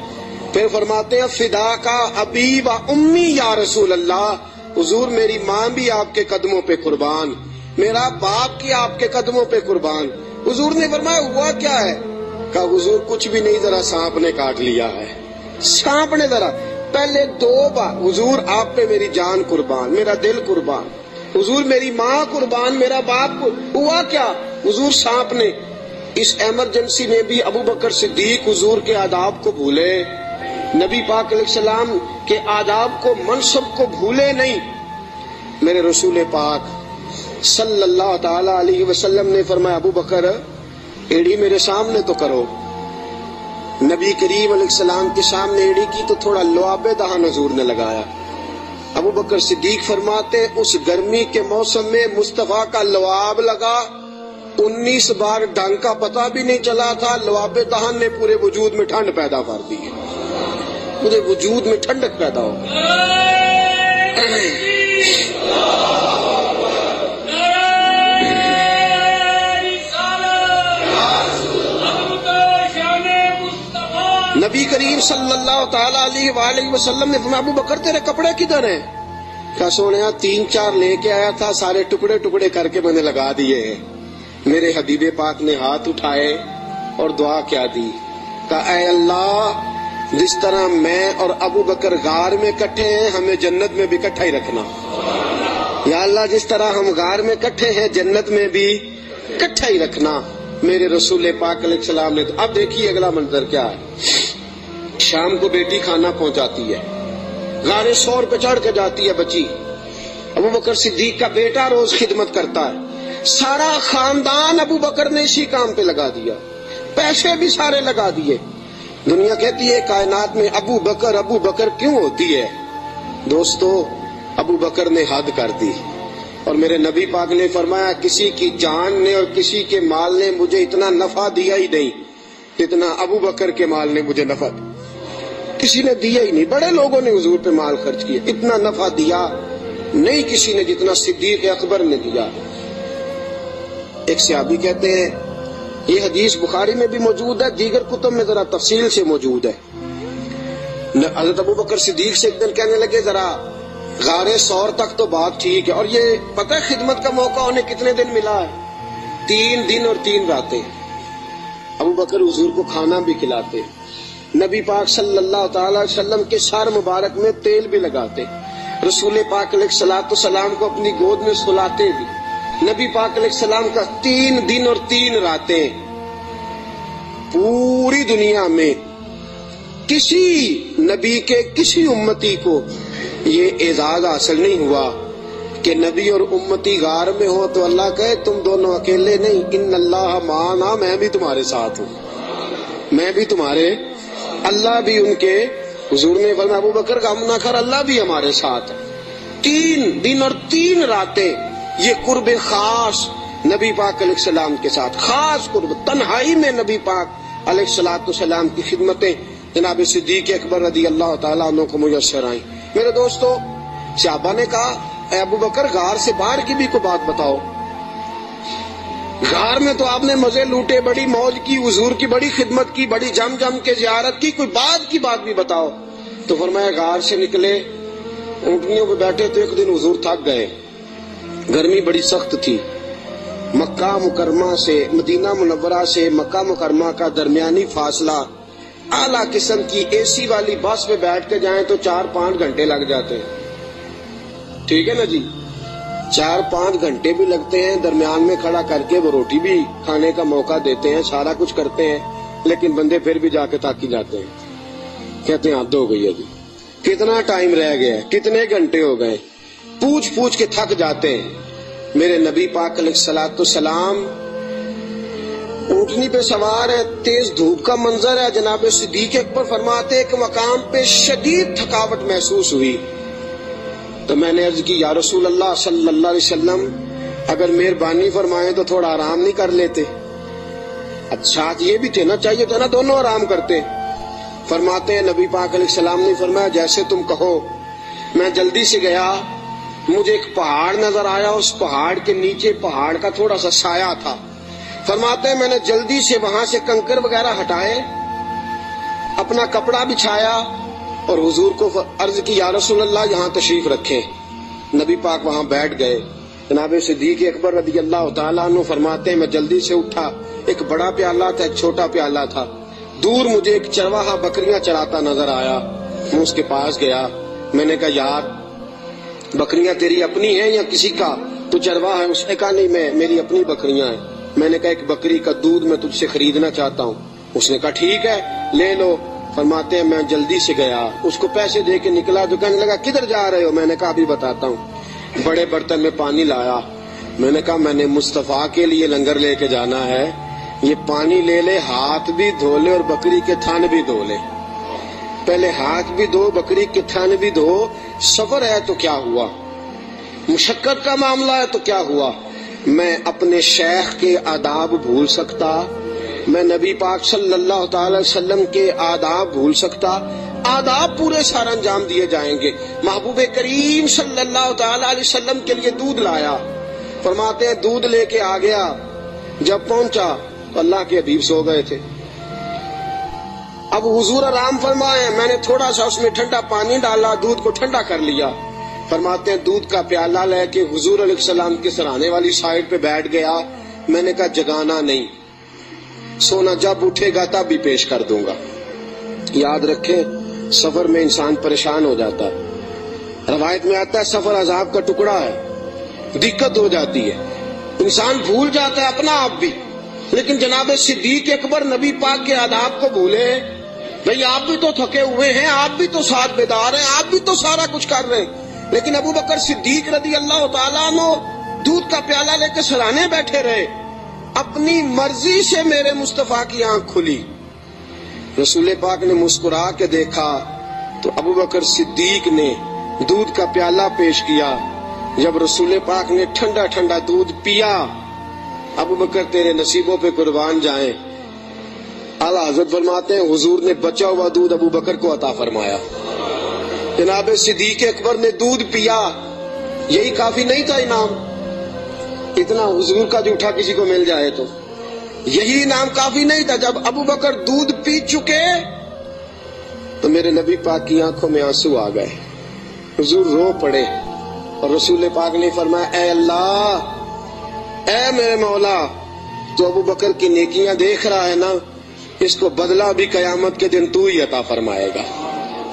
پھر فرماتے ہیں فدا کا ابی و امی یا رسول اللہ، حضور میری ماں بھی آپ کے قدموں پہ قربان، میرا باپ کی آپ کے قدموں پہ قربان۔ حضور نے فرمایا ہوا کیا ہے؟ کہا حضور کچھ بھی نہیں، ذرا سانپ نے کاٹ لیا ہے، سانپ نے ذرا پہلے 2 بار حضور آپ پہ میری جان قربان، میرا دل قربان، حضور میری ماں قربان، میرا باپ ہوا کیا؟ حضور سانپ نے۔ اس ایمرجنسی میں بھی ابو بکر صدیق حضور کے آداب کو بھولے، نبی پاک علیہ السلام کے آداب کو، منصب کو بھولے نہیں۔ میرے رسول پاک صلی اللہ تعالی علیہ وسلم نے فرمایا ابو بکر ایڑی میرے سامنے تو کرو. نبی کریم علیہ السلام کے سامنے ایڑی کی تو تھوڑا لعاب دہن حضور نے لگایا. ابو بکر صدیق فرماتے اس گرمی کے موسم میں مصطفیٰ کا لعاب لگا 19 بار ڈنگ کا پتہ بھی نہیں چلا تھا. لعاب دہن نے پورے وجود میں ٹھنڈ پیدا کر دی, پورے وجود میں ٹھنڈک پیدا ہو گئی. نبی کریم صلی اللہ تعالی علیہ وآلہ وسلم نے فرمایا ابو بکر تیرے کپڑے کدھر ہیں؟ کہا سونیا 3-4 لے کے آیا تھا, سارے ٹکڑے ٹکڑے کر کے میں نے لگا دیے ہیں. میرے حبیب پاک نے ہاتھ اٹھائے اور دعا کیا دی, کہا اے اللہ جس طرح میں اور ابو بکر غار میں کٹھے ہیں ہمیں جنت میں بھی کٹھا ہی رکھنا. یا اللہ جس طرح ہم غار میں کٹھے ہیں جنت میں بھی کٹھا ہی رکھنا. میرے رسول پاک علیہ السلام نے. اب دیکھیے اگلا منظر کیا ہے. شام کو بیٹی کھانا پہنچاتی ہے, غار سور پہ چڑھ کے جاتی ہے بچی. ابو بکر صدیق کا بیٹا روز خدمت کرتا ہے. سارا خاندان ابو بکر نے اسی کام پہ لگا دیا, پیسے بھی سارے لگا دیے. دنیا کہتی ہے کائنات میں ابو بکر کیوں ہوتی ہے؟ دوستو ابو بکر نے حد کر دی. اور میرے نبی پاک نے فرمایا کسی کی جان نے اور کسی کے مال نے مجھے اتنا نفع دیا ہی نہیں جتنا ابو بکر کے مال نے مجھے نفع دیا. کسی نے دیا ہی نہیں. بڑے لوگوں نے حضور پہ مال خرچ کیا, اتنا نفع دیا نہیں کسی نے جتنا صدیق اکبر نے دیا. ایک صحابی کہتے ہیں یہ حدیث بخاری میں بھی موجود ہے, دیگر کتب میں ذرا تفصیل سے موجود ہے. حضرت ابو بکر صدیق سے ایک دن کہنے لگے ذرا غار سور تک تو بات ٹھیک ہے, اور یہ پتہ ہے خدمت کا موقع انہیں کتنے دن ملا ہے؟ 3 دن اور 3 راتیں. ابو بکر حضور کو کھانا بھی کھلاتے, نبی پاک صلی اللہ تعالی وسلم کے سر مبارک میں تیل بھی لگاتے, رسول پاک علیہ الصلوۃ والسلام کو اپنی گود میں سلاتے بھی. نبی پاک علیہ السلام کا 3 دن اور 3 راتیں. پوری دنیا میں کسی نبی کے کسی امتی کو یہ اعزاز حاصل نہیں ہوا کہ نبی اور امتی غار میں ہو تو اللہ کہے تم دونوں اکیلے نہیں, ان اللہ معنا, میں بھی تمہارے ساتھ ہوں, میں بھی تمہارے. اللہ بھی ان کے حضور نے فرمایا ابو بکر غم نہ کر, اللہ بھی ہمارے ساتھ ہے. 3 دن اور 3 راتیں یہ قرب خاص نبی پاک علیہ السلام کے ساتھ, خاص قرب تنہائی میں نبی پاک علیہ الصلوۃ والسلام کی خدمتیں جناب صدیق اکبر رضی اللہ تعالیٰ عنہ کو میسر آئیں. میرے دوستو صحابہ نے کہا اے ابو بکر غار سے باہر کی بھی کوئی بات بتاؤ. غار میں تو آپ نے مزے لوٹے, بڑی موج کی, حضور کی بڑی خدمت کی, بڑی جم کے زیارت کی, کوئی بات کی بات بھی بتاؤ. تو فرمایا غار سے نکلے, اونٹنیوں پہ بیٹھے تو ایک دن حضور تھک گئے, گرمی بڑی سخت تھی. مکہ مکرمہ سے مدینہ منورہ سے مکہ مکرمہ کا درمیانی فاصلہ, اعلیٰ قسم کی اے سی والی بس پہ بیٹھ کے جائیں تو 4-5 گھنٹے لگ جاتے ہیں. ٹھیک ہے نا جی, 4-5 گھنٹے بھی لگتے ہیں. درمیان میں کھڑا کر کے وہ روٹی بھی کھانے کا موقع دیتے ہیں, سارا کچھ کرتے ہیں, لیکن بندے پھر بھی جا کے تھک جاتے ہیں. کہتے ہیں حد ہو گئی ہے جی, کتنا ٹائم رہ گیا ہے, کتنے گھنٹے ہو گئے, پوچھ کے تھک جاتے ہیں. میرے نبی پاک علیہ الصلوۃ والسلام اونٹنی پہ سوار ہے, تیز دھوپ کا منظر ہے. جناب صدیق اکبر فرماتے ایک مقام پہ شدید تھکاوٹ محسوس ہوئی تو میں نے عرض کی یا رسول اللہ صلی اللہ علیہ وسلم اگر مہربانی فرمائیں تو تھوڑا آرام نہیں کر لیتے؟ اچھا یہ بھی تھے نا, چاہیے تھا نا دونوں آرام کرتے. فرماتے ہیں نبی پاک علیہ السلام نے فرمایا جیسے تم کہو. میں جلدی سے گیا, مجھے ایک پہاڑ نظر آیا, اس پہاڑ کے نیچے پہاڑ کا تھوڑا سا سایہ تھا. فرماتے ہیں میں نے جلدی سے وہاں سے کنکر وغیرہ ہٹائے, اپنا کپڑا بچھایا اور حضور کو عرض کی یا رسول اللہ یہاں تشریف رکھیں. نبی پاک وہاں بیٹھ گئے. جناب صدیق اکبر رضی اللہ تعالیٰ عنہ فرماتے ہیں میں جلدی سے اٹھا, ایک بڑا پیالہ تھا ایک چھوٹا پیالہ تھا. دور مجھے ایک چرواہا بکریاں چراتا نظر آیا, میں اس کے پاس گیا. میں نے کہا یار بکریاں تیری اپنی ہیں یا کسی کا؟ تو چرواہا ہے. اس نے کہا نہیں میری اپنی بکریاں ہیں. میں نے کہا ایک بکری کا دودھ میں تجھ سے خریدنا چاہتا ہوں. اس نے کہا ٹھیک ہے لے لو. فرماتے ہیں میں جلدی سے گیا, اس کو پیسے دے کے نکلا. جو کہنے لگا کدھر جا رہے ہو؟ میں نے کہا ابھی بتاتا ہوں. بڑے برتن میں پانی لایا, میں نے کہا میں نے مصطفیٰ کے لیے لنگر لے کے جانا ہے، یہ پانی لے لے، ہاتھ بھی دھو لے اور بکری کے تھن بھی دھو لے۔ پہلے ہاتھ بھی دھو، بکری کے تھن بھی دھو۔ سفر ہے تو کیا ہوا، مشقت کا معاملہ ہے تو کیا ہوا؟ میں اپنے شیخ کے آداب بھول سکتا؟ میں نبی پاک صلی اللہ تعالی وسلم کے آداب بھول سکتا؟ آداب پورے سارا انجام دیے جائیں گے۔ محبوب کریم صلی اللہ تعالی علیہ وسلم کے لیے دودھ لایا، فرماتے ہیں دودھ لے کے آ گیا، جب پہنچا تو اللہ کے حبیب سو گئے تھے۔ اب حضور آرام فرمائے، میں نے تھوڑا سا اس میں ٹھنڈا پانی ڈالا، دودھ کو ٹھنڈا کر لیا۔ فرماتے ہیں دودھ کا پیالہ لے کے حضور علیہ السلام کے سرانے والی سائڈ پہ بیٹھ گیا۔ میں نے کہا جگانا نہیں، سونا جب اٹھے گا تب بھی پیش کر دوں گا۔ یاد رکھیں سفر میں انسان پریشان ہو جاتا ہے، روایت میں آتا ہے سفر عذاب کا ٹکڑا ہے، دقت ہو جاتی ہے، انسان بھول جاتا ہے اپنا آپ بھی۔ لیکن جناب صدیق اکبر نبی پاک کے آداب کو بھولے؟ بھئی آپ بھی تو تھکے ہوئے ہیں، آپ بھی تو ساتھ بیدار ہیں، آپ بھی تو سارا کچھ کر رہے ہیں، لیکن ابو بکر صدیق رضی اللہ تعالیٰ عنہ دودھ کا پیالہ لے کے سرانے بیٹھے رہے۔ اپنی مرضی سے میرے مصطفیٰ کی آنکھ کھلی، رسول پاک نے مسکرا کے دیکھا تو ابو بکر صدیق نے دودھ کا پیالہ پیش کیا۔ جب رسول پاک نے ٹھنڈا ٹھنڈا دودھ پیا، ابو بکر تیرے نصیبوں پہ قربان جائیں، اعلیٰ حضرت فرماتے ہیں حضور نے بچا ہوا دودھ ابو بکر کو عطا فرمایا۔ جناب صدیق اکبر نے دودھ پیا، یہی کافی نہیں تھا انعام؟ اتنا حضور کا جھوٹا کسی کو مل جائے تو یہی انعام کافی نہیں تھا؟ جب ابو بکر دودھ پی چکے تو میرے نبی پاک کی آنکھوں میں آنسو آ گئے، حضور رو پڑے، اور رسول پاک نے فرمایا اے اللہ، اے میرے مولا، تو ابو بکر کی نیکیاں دیکھ رہا ہے نا، اس کو بدلہ بھی قیامت کے دن تو ہی عطا فرمائے گا،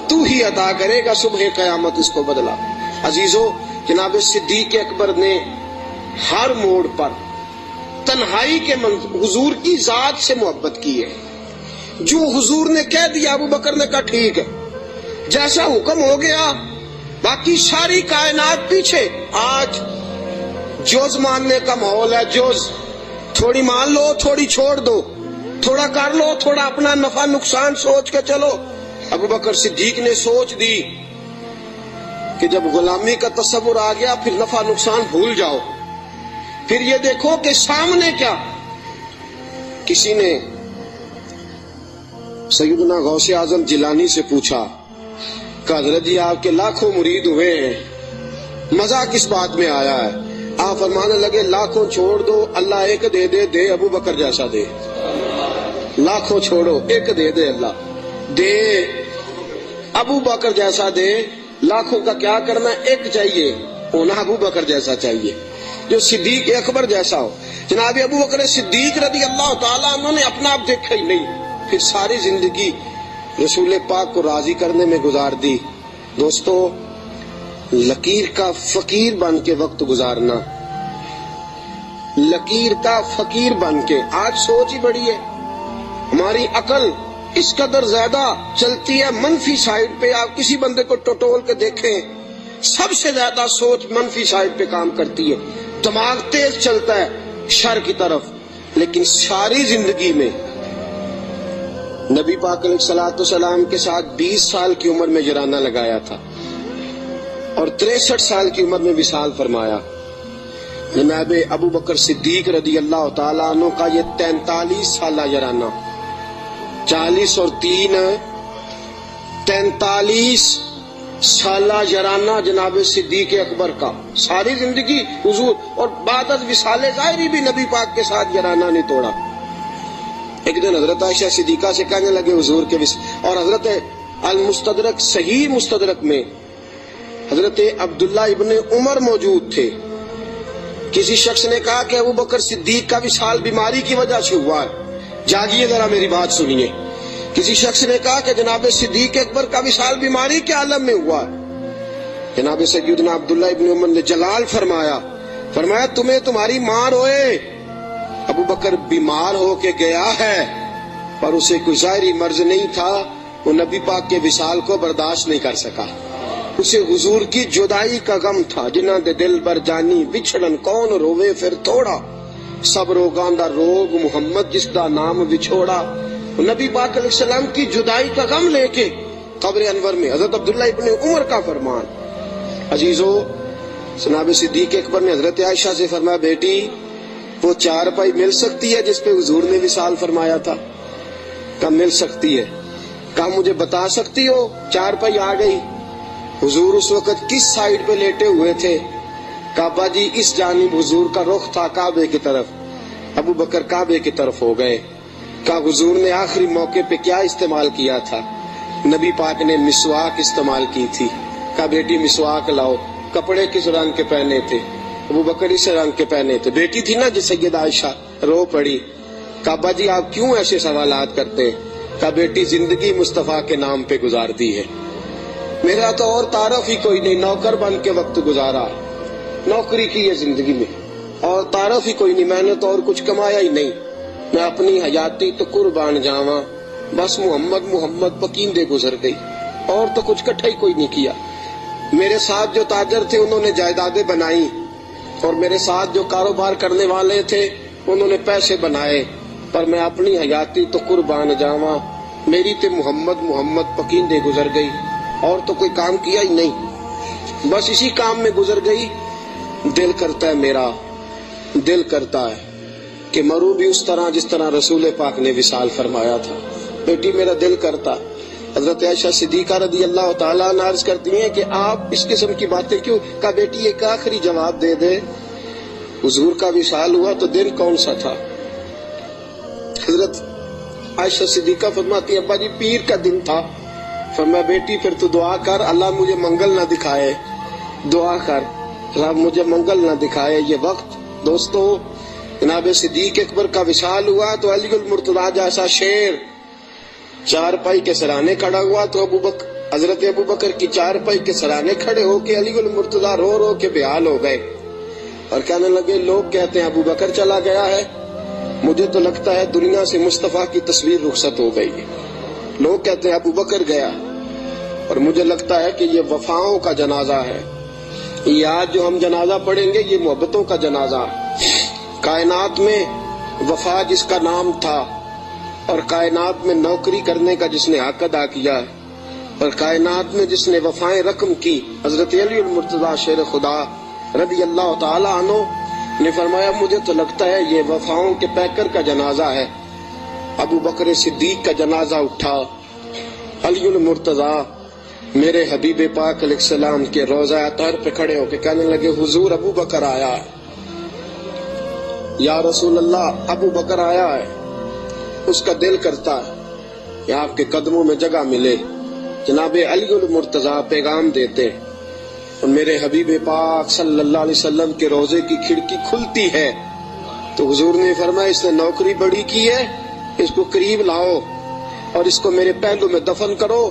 تو ہی عطا کرے گا صبح قیامت اس کو بدلہ۔ عزیزو، جناب صدیق اکبر نے ہر موڑ پر تنہائی کے حضور کی ذات سے محبت کی ہے۔ جو حضور نے کہہ دیا ابو بکر نے کہا ٹھیک ہے، جیسا حکم ہو گیا، باقی ساری کائنات پیچھے۔ آج جوز ماننے کا ماحول ہے، جوز، تھوڑی مان لو تھوڑی چھوڑ دو، تھوڑا کر لو تھوڑا اپنا نفع نقصان سوچ کے چلو۔ ابو بکر صدیق نے سوچ دی کہ جب غلامی کا تصور آ گیا پھر نفع نقصان بھول جاؤ، پھر یہ دیکھو کہ سامنے کیا۔ کسی نے سیدنا غوث اعظم جیلانی سے پوچھا کہ حضرت جی آپ کے لاکھوں مرید ہوئے ہیں، مزہ کس بات میں آیا ہے؟ آپ فرمانے لگے لاکھوں چھوڑ دو، اللہ ایک دے دے، دے ابو بکر جیسا دے۔ لاکھوں چھوڑو، ایک دے دے اللہ، دے ابو بکر جیسا دے۔ لاکھوں کا کیا کرنا، ایک چاہیے، ہونا ابو بکر جیسا چاہیے، جو صدیق اکبر جیسا ہو۔ جناب ابو بکر صدیق رضی اللہ تعالیٰ عنہ نے اپنا آپ دیکھا ہی نہیں، پھر ساری زندگی رسول پاک کو راضی کرنے میں گزار دی۔ دوستو، لکیر کا فقیر بن کے وقت گزارنا، لکیر کا فقیر بن کے، آج سوچ ہی بڑی ہے، ہماری عقل اس قدر زیادہ چلتی ہے منفی سائڈ پہ۔ آپ کسی بندے کو ٹٹول کے دیکھیں، سب سے زیادہ سوچ منفی سائڈ پہ کام کرتی ہے، دماغ تیز چلتا ہے شر کی طرف۔ لیکن ساری زندگی میں نبی پاک علیہ الصلوۃ والسلام کے ساتھ 20 سال کی عمر میں جرانہ لگایا تھا اور 63 سال کی عمر میں وصال فرمایا۔ جناب ابو بکر صدیق رضی اللہ تعالیٰ عنہ کا یہ 43 سالہ جرانہ، 40 اور 3 43 سالہ جرانہ جناب صدیق اکبر کا، ساری زندگی حضور، اور بعد از وصال ظاہری بھی نبی پاک کے ساتھ جرانہ نہیں توڑا۔ ایک دن حضرت عائشہ صدیقہ سے کہنے لگے حضور کے اور حضرت المستدرک صحیح مستدرک میں حضرت عبداللہ ابن عمر موجود تھے۔ کسی شخص نے کہا کہ ابو بکر صدیق کا وصال بیماری کی وجہ سے ہوا ہے، جاگیے ذرا میری بات سنیے۔ کسی شخص نے کہا کہ جناب صدیق اکبر کا وصال بیماری کے عالم میں ہوا ہے۔ جناب سیدنا عبداللہ ابن عمر نے جلال فرمایا تمہیں تمہاری ماں روئے، ابو بکر بیمار ہو کے گیا ہے، پر اسے کوئی ظاہری مرض نہیں تھا، وہ نبی پاک کے وصال کو برداشت نہیں کر سکا۔ اسے حضور کی جدائی کا غم تھا، جنہاں دے دل بر جانی بچھڑن کون روے پھر تھوڑا، سب روگاں دا روگ محمد جس دا نام بچھوڑا۔ نبی پاک علیہ السلام کی جدائی کا غم لے کے قبر انور میں حضرت عبداللہ ابن عمر کا فرمان۔ عزیزو، جناب صدیق اکبر نے حضرت عائشہ سے فرمایا، بیٹی وہ چارپائی مل سکتی ہے جس پہ حضور نے وصال فرمایا تھا؟ کہا مل سکتی ہے۔ کہا مجھے بتا سکتی ہو؟ چارپائی آ گئی۔ حضور اس وقت کس سائیڈ پہ لیٹے ہوئے تھے؟ کعبہ جی اس جانب حضور کا رخ تھا کعبے کی طرف، ابو بکر کعبے کی طرف ہو گئے۔ کہا حضور نے آخری موقع پہ کیا استعمال کیا تھا؟ نبی پاک نے مسواک استعمال کی تھی۔ کہا بیٹی مسواک لاؤ۔ کپڑے کس رنگ کے پہنے تھے؟ ابو بکر اس رنگ کے پہنے تھے۔ بیٹی تھی نا جس سیدہ عائشہ، رو پڑی۔ کعبہ جی آپ کیوں ایسے سوالات کرتے؟ کہا بیٹی زندگی مصطفیٰ کے نام پہ گزار دی ہے، میرا تو اور تعارف ہی کوئی نہیں، نوکر بن کے وقت گزارا، نوکری کی ہے زندگی میں، اور تعارف ہی کوئی نہیں، میں نے تو اور کچھ کمایا ہی نہیں، میں اپنی حیاتی تو قربان جاواں، بس محمد محمد پکیندے گزر گئی، اور تو کچھ کٹھا ہی کوئی نہیں کیا۔ میرے ساتھ جو تاجر تھے انہوں نے جائیدادیں بنائی، اور میرے ساتھ جو کاروبار کرنے والے تھے انہوں نے پیسے بنائے، پر میں اپنی حیاتی تو قربان جاواں، میری تے محمد محمد پکیندے گزر گئی، اور تو کوئی کام کیا ہی نہیں، بس اسی کام میں گزر گئی۔ دل کرتا ہے، میرا دل کرتا ہے کہ مروں بھی اس طرح جس طرح رسول پاک نے وصال فرمایا تھا۔ بیٹی میرا دل کرتا۔ حضرت عائشہ صدیقہ رضی اللہ تعالیٰ عنہا عرض کرتی ہیں کہ آپ اس قسم کی باتیں کیوں؟ کہا بیٹی ایک آخری جواب دے دے، حضور کا وصال ہوا تو دن کون سا تھا؟ حضرت عائشہ صدیقہ فرماتی ہیں ابا جی پیر کا دن تھا۔ فرمایا بیٹی پھر تو دعا کر اللہ مجھے منگل نہ دکھائے، دعا کر اللہ مجھے منگل نہ دکھائے یہ وقت۔ دوستو، جناب صدیق اکبر کا وصال ہوا تو علی المرتضیٰ جیسا شیر چارپائی کے سرانے کھڑا ہوا، تو حضرت ابو بکر کی چارپائی کے سرانے کھڑے ہو کے علی المرتضیٰ رو رو کے بےحال ہو گئے، اور کہنے لگے لوگ کہتے ہیں ابو بکر چلا گیا ہے، مجھے تو لگتا ہے دنیا سے مصطفیٰ کی تصویر رخصت ہو گئی ہے۔ لوگ کہتے ہیں ابو بکر گیا، اور مجھے لگتا ہے کہ یہ وفاؤں کا جنازہ ہے، یہ آج جو ہم جنازہ پڑھیں گے یہ محبتوں کا جنازہ۔ کائنات میں وفا جس کا نام تھا، اور کائنات میں نوکری کرنے کا جس نے حق ادا کیا، اور کائنات میں جس نے وفائیں رقم کی، حضرت علی المرتضیٰ شیر خدا رضی اللہ تعالی عنہ نے فرمایا مجھے تو لگتا ہے یہ وفاؤں کے پیکر کا جنازہ ہے۔ ابو بکر صدیق کا جنازہ اٹھا، علی المرتضیٰ میرے حبیب پاک علیہ السلام کے روضہ اطہر پہ کھڑے ہو کے کہنے لگے حضور ابو بکر آیا ہے، یا رسول اللہ ابو بکر آیا ہے۔ اس کا دل کرتا ہے کہ آپ کے قدموں میں جگہ ملے۔ جناب علی المرتضیٰ پیغام دیتے، اور میرے حبیب پاک صلی اللہ علیہ وسلم کے روضے کی کھڑکی کھلتی ہے تو حضور نے فرمایا اس نے نوکری بڑی کی ہے، اس کو قریب لاؤ اور اس کو میرے پہلو میں دفن کرو۔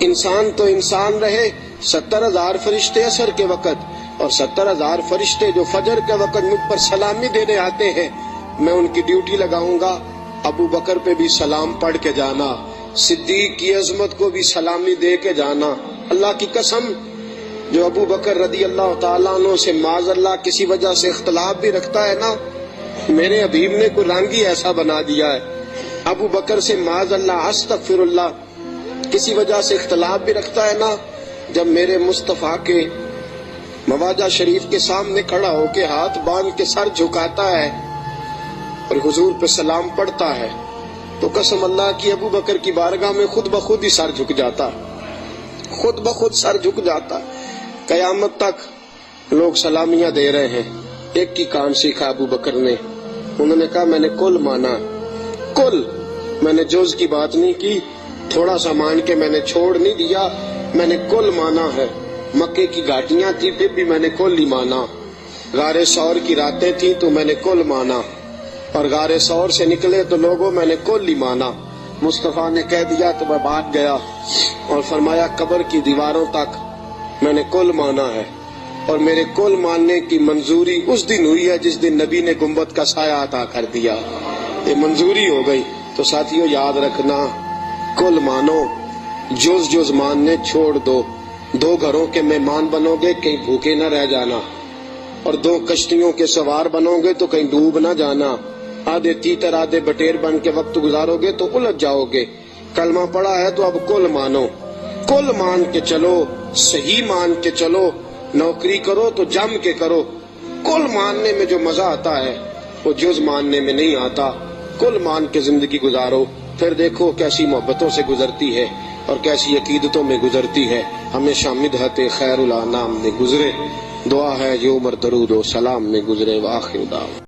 انسان تو انسان رہے، 70,000 فرشتے عصر کے وقت اور 70,000 فرشتے جو فجر کے وقت مجھ پر سلامی دینے آتے ہیں، میں ان کی ڈیوٹی لگاؤں گا۔ ابو بکر پہ بھی سلام پڑھ کے جانا، صدیق کی عظمت کو بھی سلامی دے کے جانا۔ اللہ کی قسم، جو ابو بکر رضی اللہ تعالیٰ عنہ سے معاذ اللہ کسی وجہ سے اختلاف بھی رکھتا ہے نا، میرے حبیب نے کوئی رنگ ہی ایسا بنا دیا ہے۔ ابو بکر سے معاذ اللہ استغفر اللہ کسی وجہ سے اختلاف بھی رکھتا ہے نا، جب میرے مصطفیٰ کے مواجہ شریف کے سامنے کھڑا ہو کے ہاتھ باندھ کے سر جھکاتا ہے اور حضور پہ سلام پڑھتا ہے، تو قسم اللہ کی ابو بکر کی بارگاہ میں خود بخود ہی سر جھک جاتا، خود بخود سر جھک جاتا۔ قیامت تک لوگ سلامیاں دے رہے ہیں۔ ایک کی کام سیکھا ابو بکر نے، انہوں نے کہا میں نے کل مانا، کل، میں نے جز کی بات نہیں کی، تھوڑا سا مان کے میں نے چھوڑ نہیں دیا، میں نے کل مانا ہے۔ مکے کی گھاٹیاں تھی پھر بھی میں نے کل ہی مانا، غار ثور کی راتیں تھی تو میں نے کل مانا، اور غار ثور سے نکلے تو لوگوں میں نے کل ہی مانا۔ مصطفیٰ نے کہہ دیا تو میں بھاگ گیا، اور فرمایا قبر کی دیواروں تک میں نے کل مانا ہے، اور میرے کل ماننے کی منظوری اس دن ہوئی ہے جس دن نبی نے گنبد کا سایہ عطا کر دیا، یہ منظوری ہو گئی۔ تو ساتھیوں یاد رکھنا، کل مانو، جز جز ماننے چھوڑ دو۔ دو گھروں کے مہمان بنو گے کہیں بھوکے نہ رہ جانا، اور دو کشتیوں کے سوار بنو گے تو کہیں ڈوب نہ جانا، آدھے تیتر آدھے بٹیر بن کے وقت گزارو گے تو الجھ جاؤ گے۔ کلمہ پڑھا ہے تو اب کل مانو، کل مان کے چلو، صحیح مان کے چلو، نوکری کرو تو جم کے کرو۔ کل ماننے میں جو مزہ آتا ہے وہ جز ماننے میں نہیں آتا۔ کل مان کے زندگی گزارو، پھر دیکھو کیسی محبتوں سے گزرتی ہے اور کیسی عقیدتوں میں گزرتی ہے۔ ہمیشہ مدحت خیر الانام میں گزرے، دعا ہے یہ عمر درود و سلام میں گزرے۔ وآخر دعوانا